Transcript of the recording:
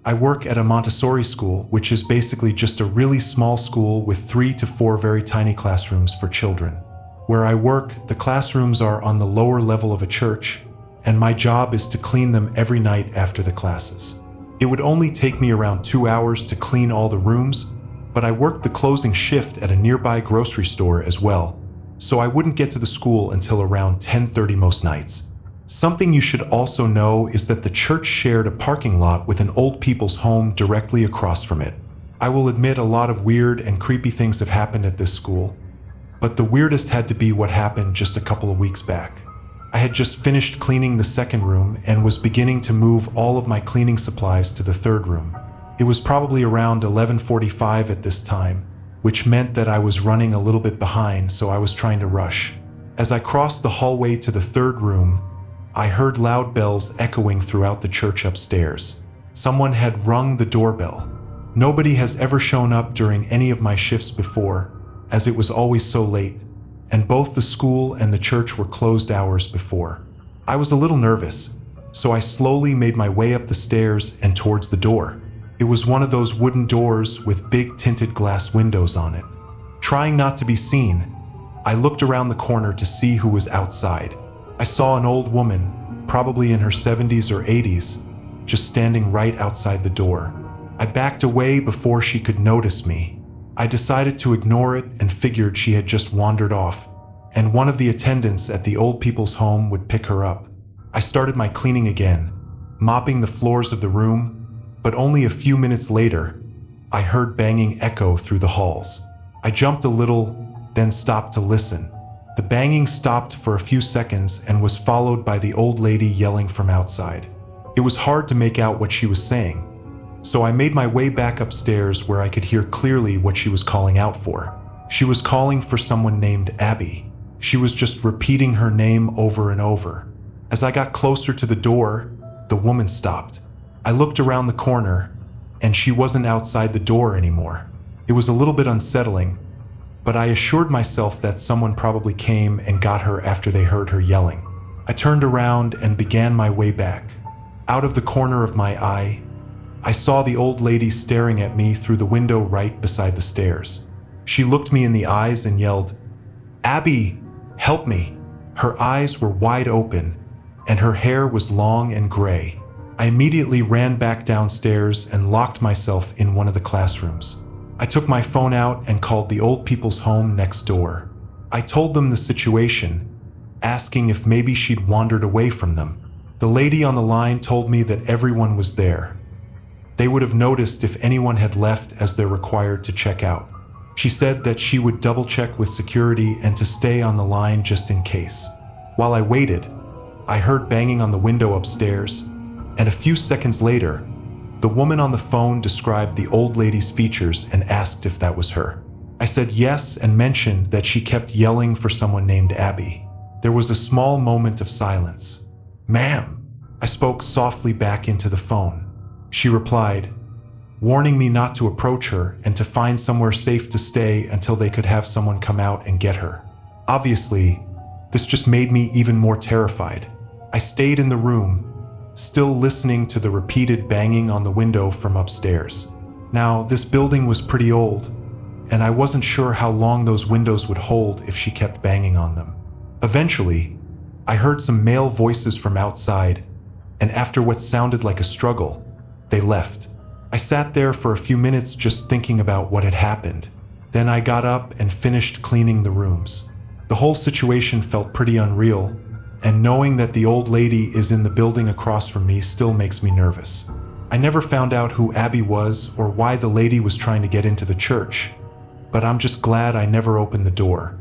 I work at a Montessori school, which is basically just a really small school with 3 to 4 very tiny classrooms for children. Where I work, the classrooms are on the lower level of a church, and my job is to clean them every night after the classes. It would only take me around 2 hours to clean all the rooms, but I worked the closing shift at a nearby grocery store as well, so I wouldn't get to the school until around 10:30 most nights. Something you should also know is that the church shared a parking lot with an old people's home directly across from it. I will admit a lot of weird and creepy things have happened at this school, but the weirdest had to be what happened just a couple of weeks back. I had just finished cleaning the second room and was beginning to move all of my cleaning supplies to the third room. It was probably around 11:45 at this time, which meant that I was running a little bit behind, so I was trying to rush. As I crossed the hallway to the third room, I heard loud bells echoing throughout the church upstairs. Someone had rung the doorbell. Nobody has ever shown up during any of my shifts before, as it was always so late, and both the school and the church were closed hours before. I was a little nervous, so I slowly made my way up the stairs and towards the door. It was one of those wooden doors with big tinted glass windows on it. Trying not to be seen, I looked around the corner to see who was outside. I saw an old woman, probably in her 70s or 80s, just standing right outside the door. I backed away before she could notice me. I decided to ignore it and figured she had just wandered off, and one of the attendants at the old people's home would pick her up. I started my cleaning again, mopping the floors of the room, but only a few minutes later, I heard banging echo through the halls. I jumped a little, then stopped to listen. The banging stopped for a few seconds and was followed by the old lady yelling from outside. It was hard to make out what she was saying, so I made my way back upstairs where I could hear clearly what she was calling out for. She was calling for someone named Abby. She was just repeating her name over and over. As I got closer to the door, the woman stopped. I looked around the corner, and she wasn't outside the door anymore. It was a little bit unsettling, but I assured myself that someone probably came and got her after they heard her yelling. I turned around and began my way back. Out of the corner of my eye, I saw the old lady staring at me through the window right beside the stairs. She looked me in the eyes and yelled, "Abby, help me." Her eyes were wide open, and her hair was long and gray. I immediately ran back downstairs and locked myself in one of the classrooms. I took my phone out and called the old people's home next door. I told them the situation, asking if maybe she'd wandered away from them. The lady on the line told me that everyone was there. They would have noticed if anyone had left, as they're required to check out. She said that she would double check with security and to stay on the line just in case. While I waited, I heard banging on the window upstairs, and a few seconds later, the woman on the phone described the old lady's features and asked if that was her. I said yes and mentioned that she kept yelling for someone named Abby. There was a small moment of silence. "Ma'am," I spoke softly back into the phone. She replied, warning me not to approach her and to find somewhere safe to stay until they could have someone come out and get her. Obviously, this just made me even more terrified. I stayed in the room, still listening to the repeated banging on the window from upstairs. Now, this building was pretty old, and I wasn't sure how long those windows would hold if she kept banging on them. Eventually, I heard some male voices from outside, and after what sounded like a struggle, they left. I sat there for a few minutes just thinking about what had happened. Then I got up and finished cleaning the rooms. The whole situation felt pretty unreal, and knowing that the old lady is in the building across from me still makes me nervous. I never found out who Abby was or why the lady was trying to get into the church, but I'm just glad I never opened the door.